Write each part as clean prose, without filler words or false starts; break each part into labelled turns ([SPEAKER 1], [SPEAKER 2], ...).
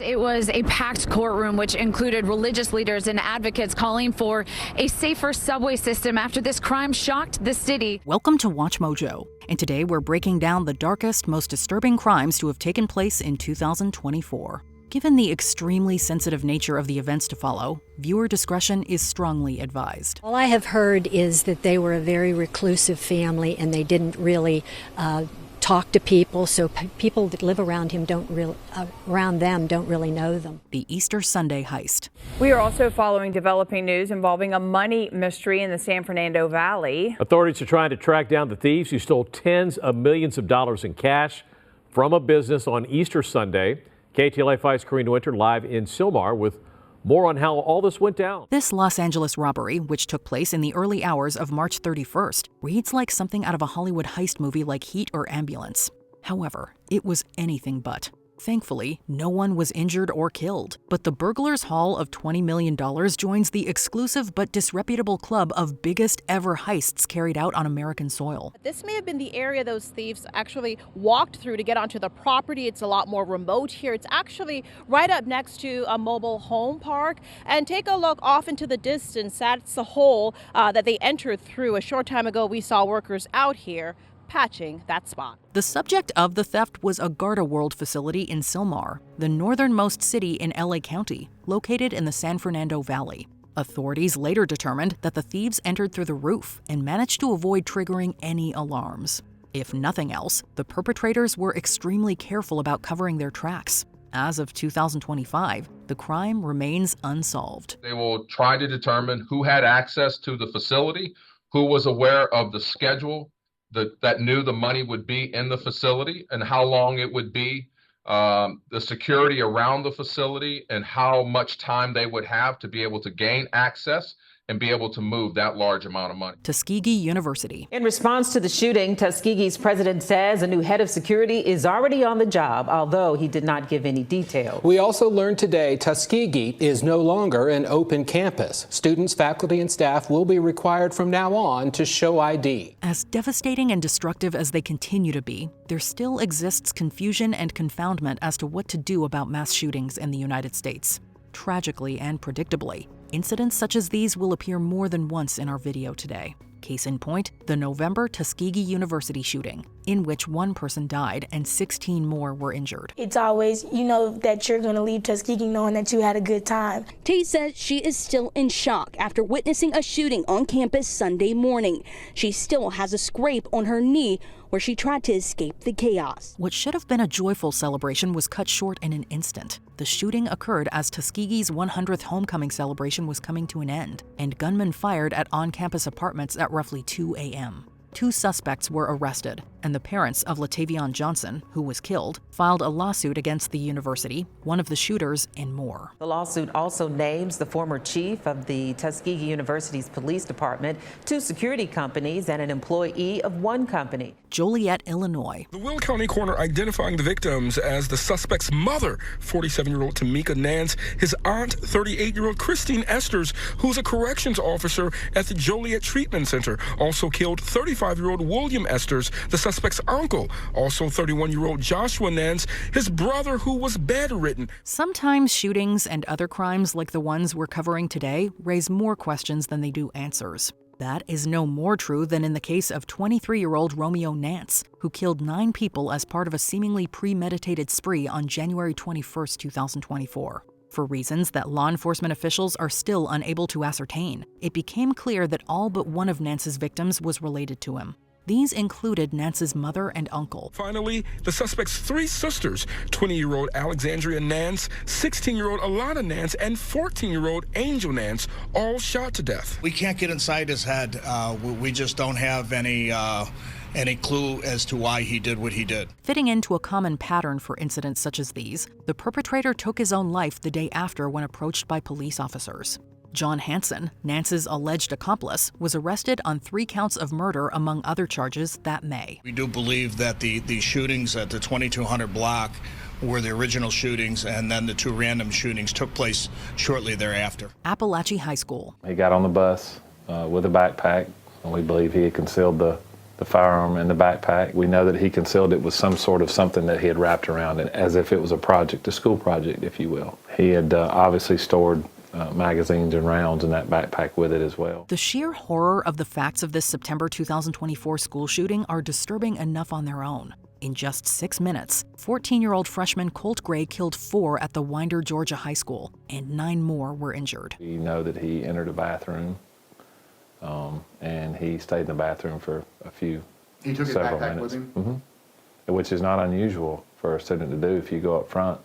[SPEAKER 1] It was a packed courtroom, which included religious leaders and advocates calling for a safer subway system after this crime shocked the city.
[SPEAKER 2] Welcome to Watch Mojo, and today we're breaking down the darkest, most disturbing crimes to have taken place in 2024. Given the extremely sensitive nature of the events to follow, viewer discretion is strongly advised.
[SPEAKER 3] All I have heard is that they were a very reclusive family and they didn't really talk to people, so people that live around him don't really know them.
[SPEAKER 2] The Easter Sunday heist.
[SPEAKER 4] We are also following developing news involving a money mystery in the San Fernando Valley.
[SPEAKER 5] Authorities are trying to track down the thieves who stole tens of millions of dollars in cash from a business on Easter Sunday. KTLA 5's Karina Winter live in Sylmar with more on how all this went down.
[SPEAKER 2] This Los Angeles robbery, which took place in the early hours of March 31st, reads like something out of a Hollywood heist movie like Heat or Ambulance. However, it was anything but. Thankfully, no one was injured or killed, but the burglar's haul of $20 million joins the exclusive but disreputable club of biggest ever heists carried out on American soil.
[SPEAKER 6] This may have been the area those thieves actually walked through to get onto the property. It's a lot more remote here. It's actually right up next to a mobile home park. And take a look off into the distance. That's the hole that they entered through. A short time ago, we saw workers out here patching that spot.
[SPEAKER 2] The subject of the theft was a Garda World facility in Sylmar, the northernmost city in LA County, located in the San Fernando Valley. Authorities later determined that the thieves entered through the roof and managed to avoid triggering any alarms. If nothing else, the perpetrators were extremely careful about covering their tracks. As of 2025, the crime remains unsolved.
[SPEAKER 7] They will try to determine who had access to the facility, who was aware of the schedule, that knew the money would be in the facility and how long it would be, the security around the facility and how much time they would have to be able to gain access and be able to move that large amount of money.
[SPEAKER 2] Tuskegee University.
[SPEAKER 8] In response to the shooting, Tuskegee's president says a new head of security is already on the job, although he did not give any details.
[SPEAKER 9] We also learned today Tuskegee is no longer an open campus. Students, faculty, and staff will be required from now on to show ID.
[SPEAKER 2] As devastating and destructive as they continue to be, there still exists confusion and confoundment as to what to do about mass shootings in the United States. Tragically and predictably, incidents such as these will appear more than once in our video today. Case in point, the November Tuskegee University shooting, in which one person died and 16 more were injured.
[SPEAKER 10] It's always, you know, that you're going to leave Tuskegee knowing that you had a good time.
[SPEAKER 11] Tate says she is still in shock after witnessing a shooting on campus Sunday morning. She still has a scrape on her knee where she tried to escape the chaos.
[SPEAKER 2] What should have been a joyful celebration was cut short in an instant. The shooting occurred as Tuskegee's 100th homecoming celebration was coming to an end, and gunmen fired at on-campus apartments at roughly 2 a.m. 2 suspects were arrested, and the parents of Latavion Johnson, who was killed, filed a lawsuit against the university, one of the shooters, and more.
[SPEAKER 8] The lawsuit also names the former chief of the Tuskegee University's police department, 2 security companies, and an employee of one company.
[SPEAKER 2] Joliet, Illinois.
[SPEAKER 12] The Will County coroner identifying the victims as the suspect's mother, 47-year-old Tamika Nance, his aunt, 38-year-old Christine Esters, who's a corrections officer at the Joliet Treatment Center, also killed 35-year-old William Esters, the suspect's uncle, also 31-year-old Joshua Nance, his brother who was bedridden.
[SPEAKER 2] Sometimes shootings and other crimes like the ones we're covering today raise more questions than they do answers. That is no more true than in the case of 23-year-old Romeo Nance, who killed 9 people as part of a seemingly premeditated spree on January 21, 2024. For reasons that law enforcement officials are still unable to ascertain, it became clear that all but one of Nance's victims was related to him. These included Nance's mother and uncle.
[SPEAKER 12] Finally, the suspect's 3 sisters, 20-year-old Alexandria Nance, 16-year-old Alana Nance, and 14-year-old Angel Nance, all shot to death.
[SPEAKER 13] We can't get inside his head. We just don't have any clue as to why he did what he did.
[SPEAKER 2] Fitting into a common pattern for incidents such as these, the perpetrator took his own life the day after when approached by police officers. John Hansen, Nance's alleged accomplice, was arrested on 3 counts of murder among other charges that May.
[SPEAKER 13] We do believe that the shootings at the 2200 block were the original shootings, and then the 2 random shootings took place shortly thereafter.
[SPEAKER 2] Apalachee High School.
[SPEAKER 14] He got on the bus with a backpack, and we believe he had concealed the the firearm in the backpack. We know that he concealed it with some sort of something that he had wrapped around it, as if it was a project, a school project, if you will. He had obviously stored magazines and rounds in that backpack with it as well.
[SPEAKER 2] The sheer horror of the facts of this September 2024 school shooting are disturbing enough on their own. In just 6 minutes, 14-year-old freshman Colt Gray killed 4 at the Winder, Georgia High School, and 9 more were injured.
[SPEAKER 14] We know that he entered a bathroom, and he stayed in the bathroom for
[SPEAKER 15] He took his
[SPEAKER 14] several
[SPEAKER 15] backpack
[SPEAKER 14] minutes.
[SPEAKER 15] with him?
[SPEAKER 14] Which is not unusual for a student to do. If you go up front,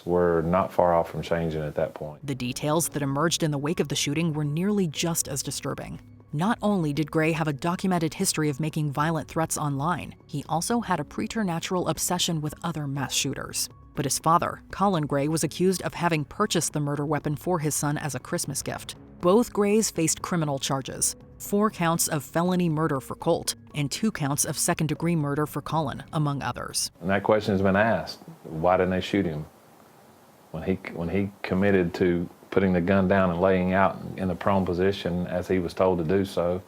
[SPEAKER 14] were not far off from changing at that point.
[SPEAKER 2] The details that emerged in the wake of the shooting were nearly just as disturbing. Not only did Gray have a documented history of making violent threats online, he also had a preternatural obsession with other mass shooters. But his father, Colin Gray, was accused of having purchased the murder weapon for his son as a Christmas gift. Both Grays faced criminal charges: 4 counts of felony murder for Colt and 2 counts of second-degree murder for Colin, among others.
[SPEAKER 14] And that question has been asked: why didn't they shoot him? When he committed to putting the gun down and laying out in the prone position as he was told to do so,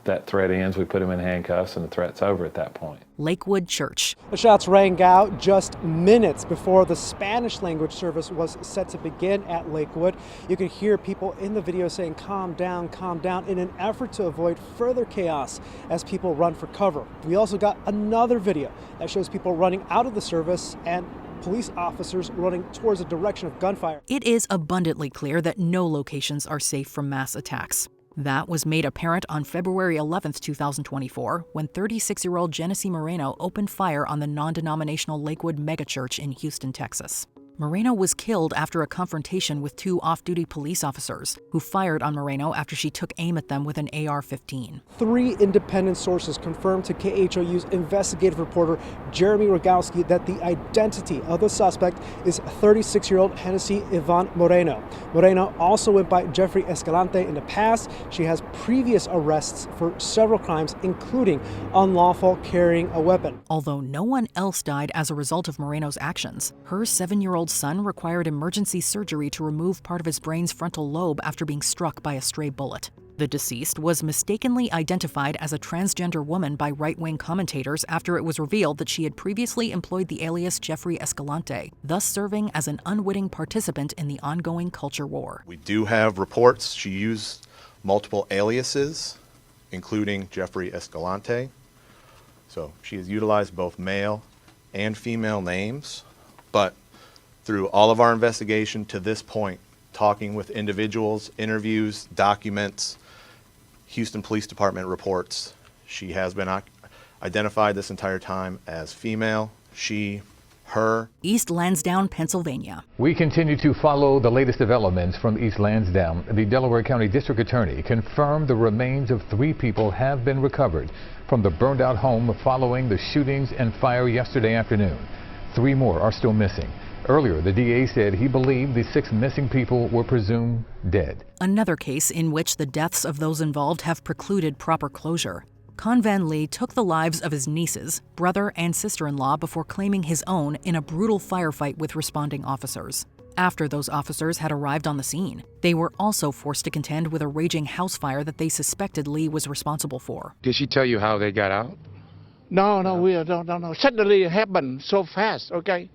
[SPEAKER 14] that threat ends, we put him in handcuffs, and the threat's over at that point.
[SPEAKER 2] Lakewood Church.
[SPEAKER 16] The shots rang out just minutes before the Spanish language service was set to begin at Lakewood. You can hear people in the video saying, calm down, in an effort to avoid further chaos as people run for cover. We also got another video that shows people running out of the service and police officers running towards the direction of gunfire.
[SPEAKER 2] It is abundantly clear that no locations are safe from mass attacks. That was made apparent on February 11, 2024, when 36-year-old Genesee Moreno opened fire on the non-denominational Lakewood megachurch in Houston, Texas. Moreno was killed after a confrontation with 2 off-duty police officers who fired on Moreno after she took aim at them with an AR-15. 3
[SPEAKER 16] independent sources confirmed to KHOU's investigative reporter Jeremy Rogowski that the identity of the suspect is 36-year-old Genesee Yvonne Moreno. Moreno also went by Jeffrey Escalante in the past. She has previous arrests for several crimes, including unlawful carrying a weapon.
[SPEAKER 2] Although no one else died as a result of Moreno's actions, her 7-year-old son required emergency surgery to remove part of his brain's frontal lobe after being struck by a stray bullet. The deceased was mistakenly identified as a transgender woman by right-wing commentators after it was revealed that she had previously employed the alias Jeffrey Escalante, thus serving as an unwitting participant in the ongoing culture war.
[SPEAKER 17] We do have reports she used multiple aliases, including Jeffrey Escalante. So she has utilized both male and female names, but through all of our investigation to this point, talking with individuals, interviews, documents, Houston Police Department reports, she has been identified this entire time as female, she, her.
[SPEAKER 2] East Lansdowne, Pennsylvania.
[SPEAKER 18] We continue to follow the latest developments from East Lansdowne. The Delaware County District Attorney confirmed the remains of 3 people have been recovered from the burned out home following the shootings and fire yesterday afternoon. 3 more are still missing. Earlier, the DA said he believed the 6 missing people were presumed dead.
[SPEAKER 2] Another case in which the deaths of those involved have precluded proper closure. Con Van Lee took the lives of his nieces, brother, and sister-in-law before claiming his own in a brutal firefight with responding officers. After those officers had arrived on the scene, they were also forced to contend with a raging house fire that they suspected Lee was responsible for.
[SPEAKER 19] Did she tell you how they got out?
[SPEAKER 20] No, we don't know. Suddenly it happened so fast, okay?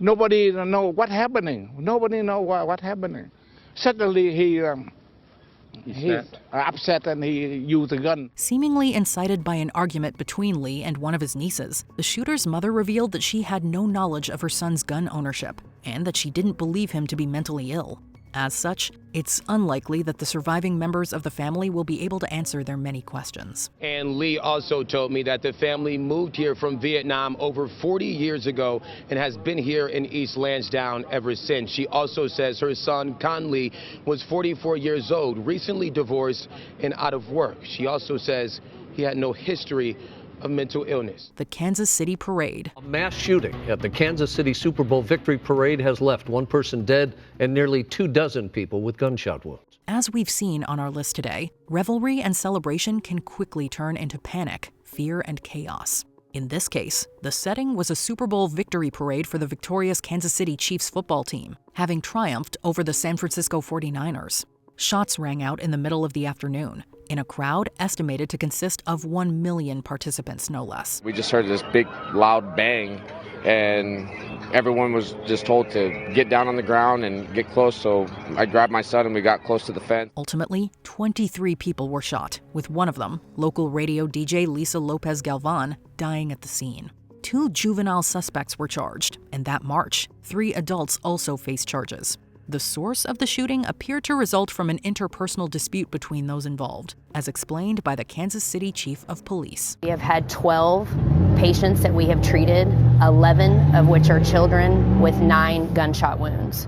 [SPEAKER 20] Nobody know what happening. Nobody know what happening. Suddenly he's upset and he used a gun.
[SPEAKER 2] Seemingly incited by an argument between Lee and one of his nieces, the shooter's mother revealed that she had no knowledge of her son's gun ownership and that she didn't believe him to be mentally ill. As such, it's unlikely that the surviving members of the family will be able to answer their many questions.
[SPEAKER 19] And Lee also told me that the family moved here from Vietnam over 40 years ago and has been here in East Lansdowne ever since. She also says her son, Con Lee, was 44 years old, recently divorced and out of work. She also says he had no history of mental illness.
[SPEAKER 2] The Kansas City Parade.
[SPEAKER 21] A mass shooting at the Kansas City Super Bowl victory parade has left 1 person dead and nearly 24 people with gunshot wounds.
[SPEAKER 2] As we've seen on our list today, revelry and celebration can quickly turn into panic, fear, and chaos. In this case, the setting was a Super Bowl victory parade for the victorious Kansas City Chiefs football team, having triumphed over the San Francisco 49ers. Shots rang out in the middle of the afternoon, in a crowd estimated to consist of 1 million participants, no less.
[SPEAKER 15] We just heard this big, loud bang, and everyone was just told to get down on the ground and get close, so I grabbed my son and we got close to the fence.
[SPEAKER 2] Ultimately, 23 people were shot, with one of them, local radio DJ Lisa Lopez Galvan, dying at the scene. 2 juvenile suspects were charged, and that March, 3 adults also faced charges. The source of the shooting appeared to result from an interpersonal dispute between those involved, as explained by the Kansas City Chief of Police.
[SPEAKER 22] We have had 12 patients that we have treated, 11 of which are children with 9 gunshot wounds.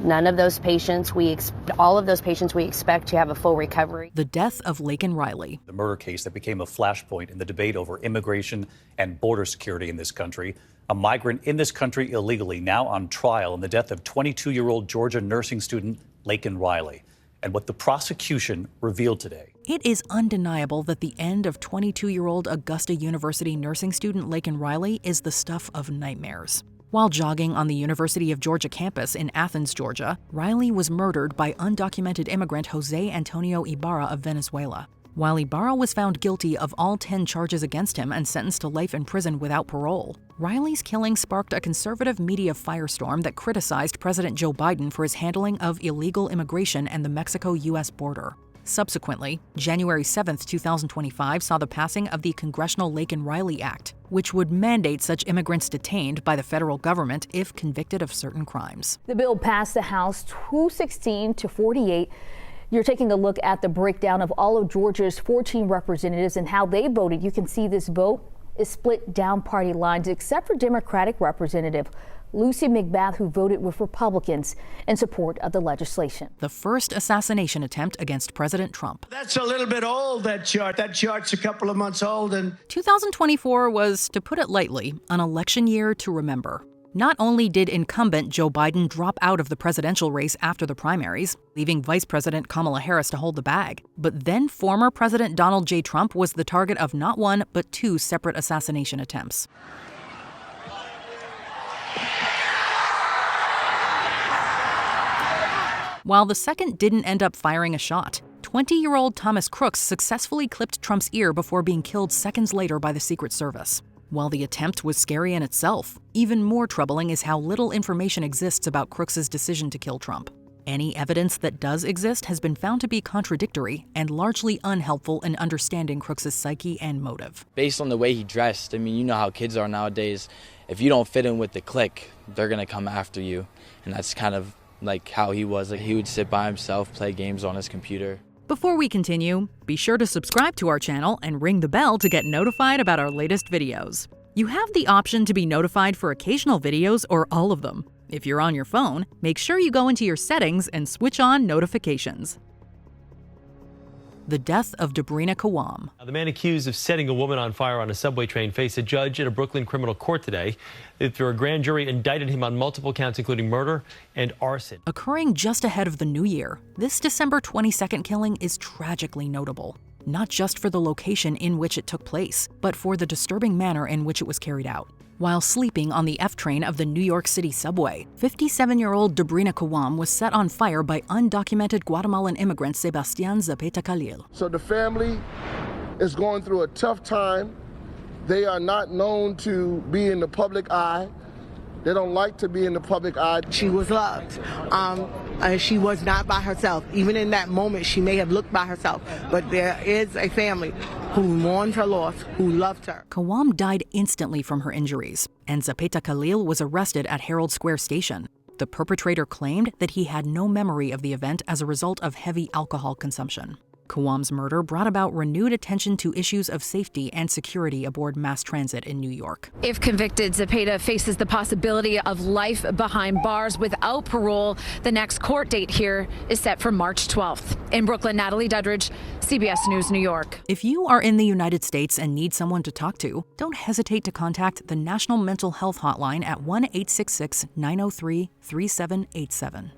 [SPEAKER 22] None of those patients, all of those patients we expect to have a full recovery.
[SPEAKER 2] The death of Lakan Riley.
[SPEAKER 23] The murder case that became a flashpoint in the debate over immigration and border security in this country. A migrant in this country illegally, now on trial in the death of 22-year-old Georgia nursing student Lakan Riley, and what the prosecution revealed today.
[SPEAKER 2] It is undeniable that the end of 22-year-old Augusta University nursing student Lakan Riley is the stuff of nightmares. While jogging on the University of Georgia campus in Athens, Georgia, Riley was murdered by undocumented immigrant Jose Antonio Ibarra of Venezuela. While Ibarra was found guilty of all 10 charges against him and sentenced to life in prison without parole, Riley's killing sparked a conservative media firestorm that criticized President Joe Biden for his handling of illegal immigration and the Mexico-U.S. border. Subsequently, January 7, 2025 saw the passing of the Congressional Lakan Riley Act, which would mandate such immigrants detained by the federal government if convicted of certain crimes.
[SPEAKER 24] The bill passed the House 216 to 48. You're taking a look at the breakdown of all of Georgia's 14 representatives and how they voted. You can see this vote is split down party lines, except for Democratic Representative Lucy McBath, who voted with Republicans in support of the legislation.
[SPEAKER 2] The first assassination attempt against President Trump.
[SPEAKER 25] That's a little bit old, that chart. That chart's a couple of months old. And
[SPEAKER 2] 2024 was, to put it lightly, an election year to remember. Not only did incumbent Joe Biden drop out of the presidential race after the primaries, leaving Vice President Kamala Harris to hold the bag, but then former President Donald J. Trump was the target of not one, but 2 separate assassination attempts. While the second didn't end up firing a shot, 20-year-old Thomas Crooks successfully clipped Trump's ear before being killed seconds later by the Secret Service. While the attempt was scary in itself, even more troubling is how little information exists about Crooks's decision to kill Trump. Any evidence that does exist has been found to be contradictory and largely unhelpful in understanding Crooks's psyche and motive.
[SPEAKER 26] Based on the way he dressed, I mean, you know how kids are nowadays. If you don't fit in with the clique, they're gonna come after you. And that's kind of like how he was. Like, he would sit by himself, play games on his computer.
[SPEAKER 2] Before we continue, be sure to subscribe to our channel and ring the bell to get notified about our latest videos. You have the option to be notified for occasional videos or all of them. If you're on your phone, make sure you go into your settings and switch on notifications. The death of Deborah Kwam.
[SPEAKER 27] The man accused of setting a woman on fire on a subway train faced a judge in a Brooklyn criminal court today. After a grand jury indicted him on multiple counts, including murder and arson.
[SPEAKER 2] Occurring just ahead of the new year, this December 22nd killing is tragically notable. Not just for the location in which it took place, but for the disturbing manner in which it was carried out. While sleeping on the F train of the New York City subway, 57-year-old Deborah Kwam was set on fire by undocumented Guatemalan immigrant Sebastian Zapeta Khalil.
[SPEAKER 28] So the family is going through a tough time. They are not known to be in the public eye. They don't like to be in the public eye.
[SPEAKER 29] She was loved. She was not by herself. Even in that moment, she may have looked by herself. But there is a family who mourned her loss, who loved her.
[SPEAKER 2] Kwam died instantly from her injuries, and Zapeta Khalil was arrested at Herald Square Station. The perpetrator claimed that he had no memory of the event as a result of heavy alcohol consumption. Kwam's murder brought about renewed attention to issues of safety and security aboard mass transit in New York.
[SPEAKER 1] If convicted, Zapeta faces the possibility of life behind bars without parole. The next court date here is set for March 12th. In Brooklyn, Natalie Duddridge, CBS News, New York.
[SPEAKER 2] If you are in the United States and need someone to talk to, don't hesitate to contact the National Mental Health Hotline at 1-866-903-3787.